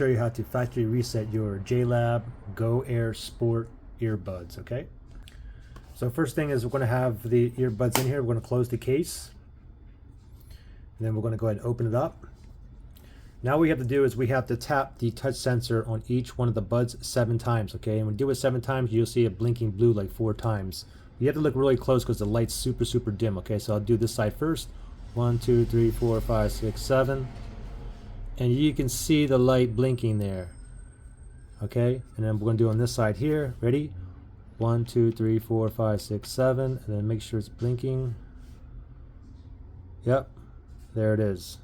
show you how to factory reset your JLab Go Air Sport earbuds, okay? So first thing is we're going to have the earbuds in here. We're going to close the case. And then we're going to go ahead and open it up. Now what we have to do is we have to tap the touch sensor on each one of the buds 7 times, okay? And when you do it 7 times, you'll see it blinking blue like 4 times. You have to look really close because the light's super dim, okay? So I'll do this side first. 1, 2, 3, 4, 5, 6, 7. And you can see the light blinking there, okay? And then we're going to do on this side here. Ready? 1, 2, 3, 4, 5, 6, 7. And then make sure it's blinking. Yep, there it is.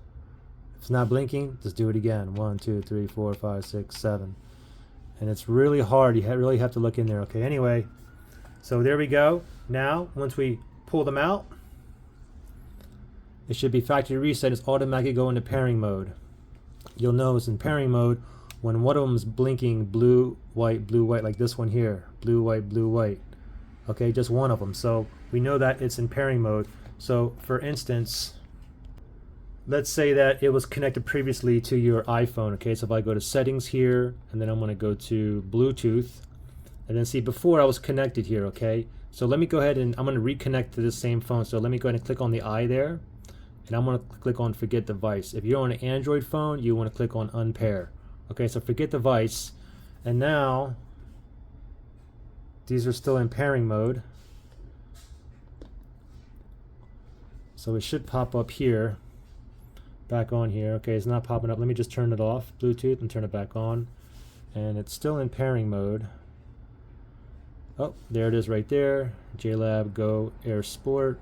If it's not blinking, just do it again. 1, 2, 3, 4, 5, 6, 7. And it's really hard. You really have to look in there, okay? Anyway, so there we go. Now, once we pull them out, it should be factory reset. It's automatically go into pairing mode. You'll notice in pairing mode, when one of them is blinking blue, white, like this one here, blue, white. Okay, just one of them. So we know that it's in pairing mode. So for instance, let's say that it was connected previously to your iPhone. Okay, so if I go to settings here, and then I'm going to go to Bluetooth, and then see before I was connected here. Okay, so let me go ahead and I'm going to reconnect to this same phone. So let me go ahead and click on the eye there. And I'm going to click on forget device. If you're on an Android phone, you want to click on unpair. Okay, so forget device. And now these are still in pairing mode. So it should pop up here, back on here. Okay, it's not popping up. Let me just turn it off, Bluetooth, and turn it back on. And it's still in pairing mode. Oh, there it is right there. JLab Go Air Sport.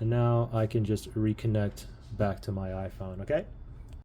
And now I can just reconnect back to my iPhone, okay?